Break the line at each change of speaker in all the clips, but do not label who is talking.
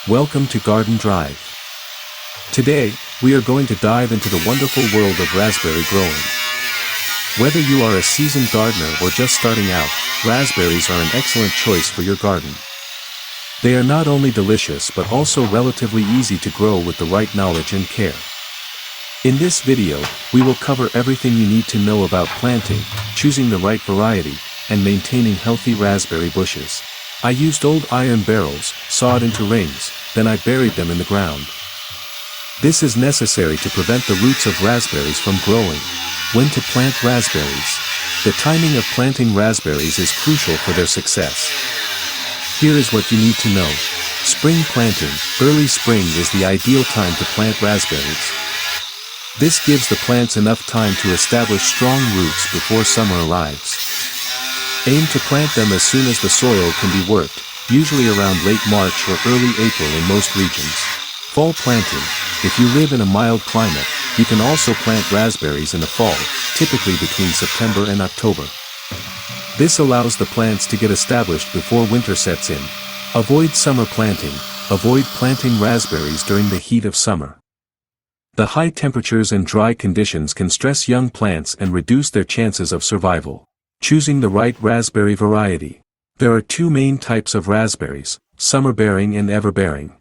Welcome to Garden Drive. Today, we are going to dive into the wonderful world of raspberry growing. Whether you are a seasoned gardener or just starting out, raspberries are an excellent choice for your garden. They are not only delicious but also relatively easy to grow with the right knowledge and care. In this video, we will cover everything you need to know about planting, choosing the right variety, and maintaining healthy raspberry bushes. I used old iron barrels, sawed into rings, then I buried them in the ground. This is necessary to prevent the roots of raspberries from growing. When to plant raspberries? The timing of planting raspberries is crucial for their success. Here is what you need to know. Spring planting. Early spring is the ideal time to plant raspberries. This gives the plants enough time to establish strong roots before summer arrives. Aim to plant them as soon as the soil can be worked, usually around late March or early April in most regions. Fall planting. If you live in a mild climate, you can also plant raspberries in the fall, typically between September and October. This allows the plants to get established before winter sets in. Avoid summer planting. Avoid planting raspberries during the heat of summer. The high temperatures and dry conditions can stress young plants and reduce their chances of survival. Choosing the right raspberry variety. There are two main types of raspberries, summer-bearing and ever-bearing.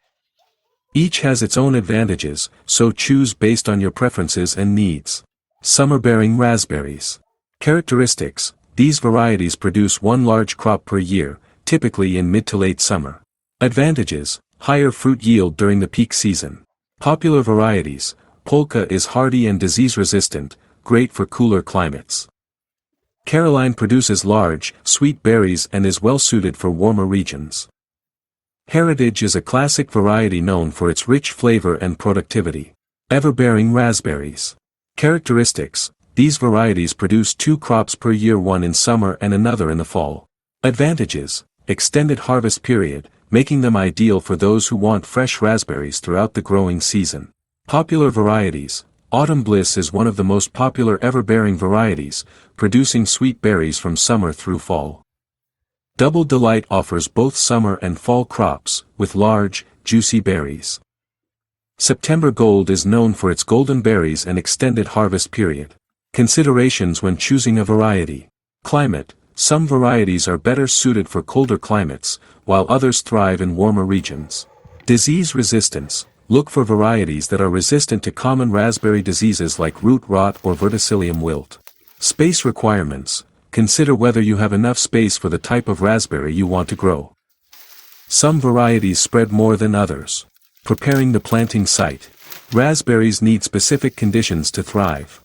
Each has its own advantages, so choose based on your preferences and needs. Summer-bearing raspberries. Characteristics. These varieties produce one large crop per year, typically in mid to late summer. Advantages. Higher fruit yield during the peak season. Popular varieties. Polka is hardy and disease-resistant, great for cooler climates. Caroline produces large, sweet berries and is well-suited for warmer regions. Heritage is a classic variety known for its rich flavor and productivity. Ever-bearing raspberries. Characteristics. These varieties produce two crops per year, one in summer and another in the fall. Advantages. Extended harvest period, making them ideal for those who want fresh raspberries throughout the growing season. Popular varieties. Autumn Bliss is one of the most popular ever-bearing varieties, producing sweet berries from summer through fall. Double Delight offers both summer and fall crops, with large, juicy berries. September Gold is known for its golden berries and extended harvest period. Considerations when choosing a variety. Climate. Some varieties are better suited for colder climates, while others thrive in warmer regions. Disease resistance. Look for varieties that are resistant to common raspberry diseases like root rot or verticillium wilt. Space requirements. Consider whether you have enough space for the type of raspberry you want to grow. Some varieties spread more than others. Preparing the planting site. Raspberries need specific conditions to thrive.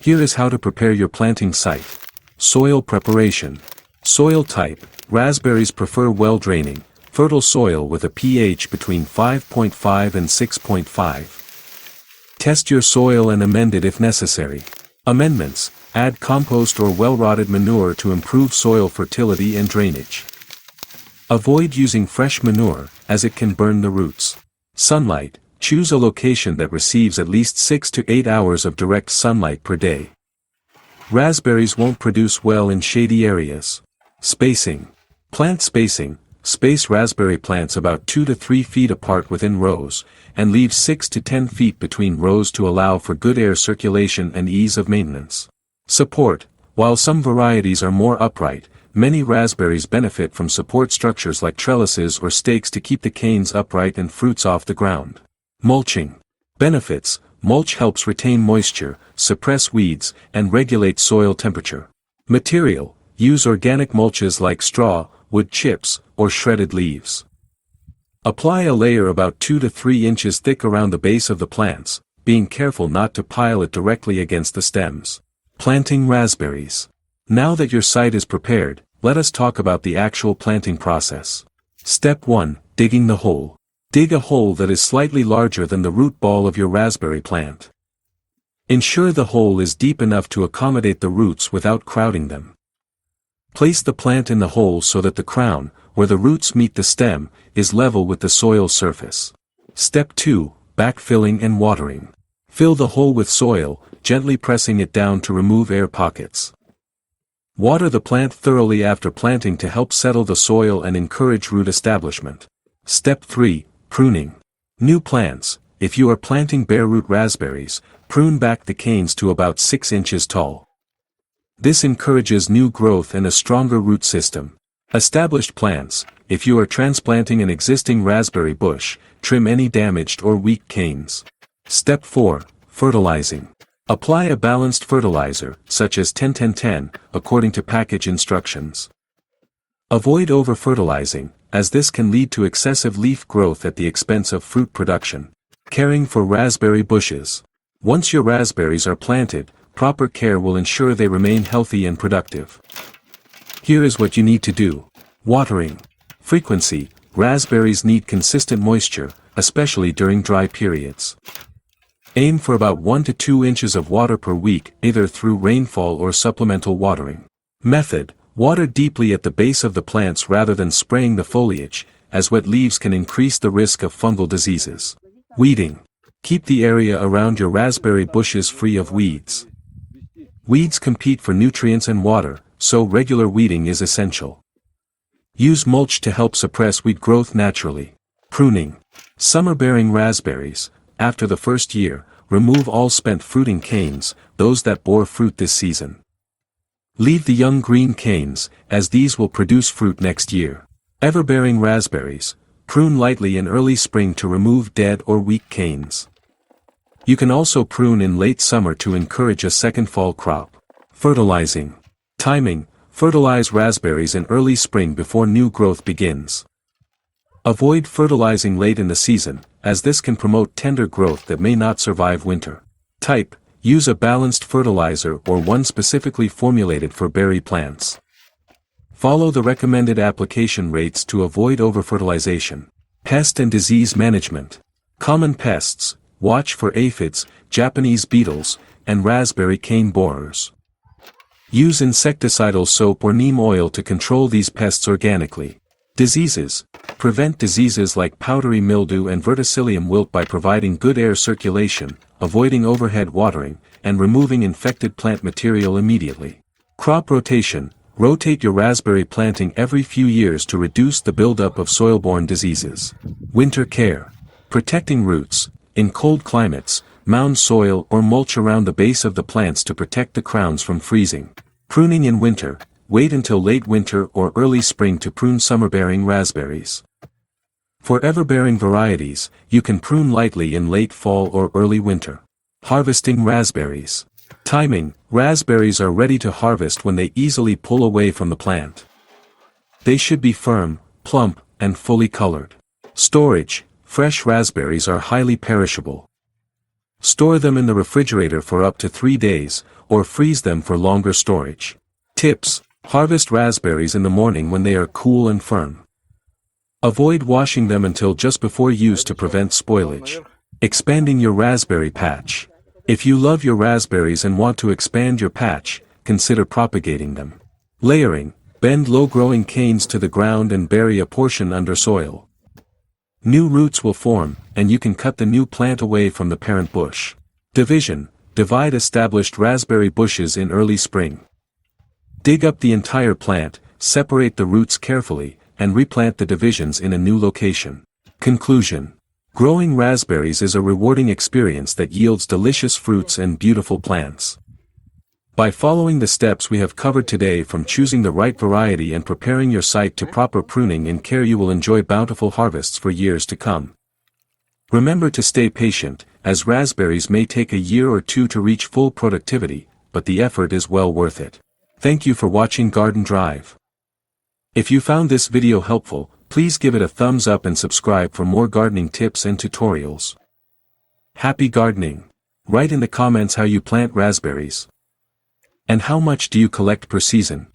Here is how to prepare your planting site. Soil preparation. Soil type. Raspberries prefer well-draining, fertile soil with a pH between 5.5 and 6.5. Test your soil and amend it if necessary. Amendments. Add compost or well-rotted manure to improve soil fertility and drainage. Avoid using fresh manure, as it can burn the roots. Sunlight. Choose a location that receives at least 6 to 8 hours of direct sunlight per day. Raspberries won't produce well in shady areas. Spacing. Plant spacing. Space raspberry plants about 2 to 3 feet apart within rows, and leave 6 to 10 feet between rows to allow for good air circulation and ease of maintenance. Support. While some varieties are more upright, many raspberries benefit from support structures like trellises or stakes to keep the canes upright and fruits off the ground. Mulching. Benefits. Mulch helps retain moisture, suppress weeds, and regulate soil temperature. Material. Use organic mulches like straw, wood chips, or shredded leaves. Apply a layer about 2 to 3 inches thick around the base of the plants, being careful not to pile it directly against the stems. Planting raspberries. Now that your site is prepared, let us talk about the actual planting process. Step 1. Digging the hole. Dig a hole that is slightly larger than the root ball of your raspberry plant. Ensure the hole is deep enough to accommodate the roots without crowding them. Place the plant in the hole so that the crown, where the roots meet the stem, is level with the soil surface. Step 2. Backfilling and watering. Fill the hole with soil, gently pressing it down to remove air pockets. Water the plant thoroughly after planting to help settle the soil and encourage root establishment. Step 3. Pruning. New plants. If you are planting bare root raspberries, prune back the canes to about 6 inches tall. This encourages new growth and a stronger root system. Established plants. If you are transplanting an existing raspberry bush, trim any damaged or weak canes. Step 4. Fertilizing. Apply a balanced fertilizer, such as 10-10-10, according to package instructions. Avoid over-fertilizing, as this can lead to excessive leaf growth at the expense of fruit production. Caring for raspberry bushes. Once your raspberries are planted, proper care will ensure they remain healthy and productive. Here is what you need to do. Watering. Frequency. Raspberries need consistent moisture, especially during dry periods. Aim for about 1 to 2 inches of water per week, either through rainfall or supplemental watering. Method. Water deeply at the base of the plants rather than spraying the foliage, as wet leaves can increase the risk of fungal diseases. Weeding. Keep the area around your raspberry bushes free of weeds. Weeds compete for nutrients and water, so regular weeding is essential. Use mulch to help suppress weed growth naturally. Pruning. Summer-bearing raspberries. After the first year, remove all spent fruiting canes, those that bore fruit this season. Leave the young green canes, as these will produce fruit next year. Ever-bearing raspberries. Prune lightly in early spring to remove dead or weak canes. You can also prune in late summer to encourage a second fall crop. Fertilizing. Timing. Fertilize raspberries in early spring before new growth begins. Avoid fertilizing late in the season, as this can promote tender growth that may not survive winter. Type. Use a balanced fertilizer or one specifically formulated for berry plants. Follow the recommended application rates to avoid overfertilization. Pest and disease management. Common pests. Watch for aphids, Japanese beetles, and raspberry cane borers. Use insecticidal soap or neem oil to control these pests organically. Diseases. Prevent diseases like powdery mildew and verticillium wilt by providing good air circulation, avoiding overhead watering, and removing infected plant material immediately. Crop rotation. Rotate your raspberry planting every few years to reduce the buildup of soil-borne diseases. Winter care. Protecting roots. In cold climates, mound soil or mulch around the base of the plants to protect the crowns from freezing. Pruning in winter. Wait until late winter or early spring to prune summer-bearing raspberries. For ever-bearing varieties, you can prune lightly in late fall or early winter. Harvesting raspberries. Timing. Raspberries are ready to harvest when they easily pull away from the plant. They should be firm, plump, and fully colored. Storage. Fresh raspberries are highly perishable. Store them in the refrigerator for up to 3 days, or freeze them for longer storage. Tips. Harvest raspberries in the morning when they are cool and firm. Avoid washing them until just before use to prevent spoilage. Expanding your raspberry patch. If you love your raspberries and want to expand your patch, consider propagating them. Layering. Bend low-growing canes to the ground and bury a portion under soil. New roots will form, and you can cut the new plant away from the parent bush. Division. Divide established raspberry bushes in early spring. Dig up the entire plant, separate the roots carefully, and replant the divisions in a new location. Conclusion. Growing raspberries is a rewarding experience that yields delicious fruits and beautiful plants. By following the steps we have covered today, from choosing the right variety and preparing your site to proper pruning and care, you will enjoy bountiful harvests for years to come. Remember to stay patient, as raspberries may take a year or two to reach full productivity, but the effort is well worth it. Thank you for watching Garden Drive. If you found this video helpful, please give it a thumbs up and subscribe for more gardening tips and tutorials. Happy gardening! Write in the comments how you plant raspberries. And how much do you collect per season?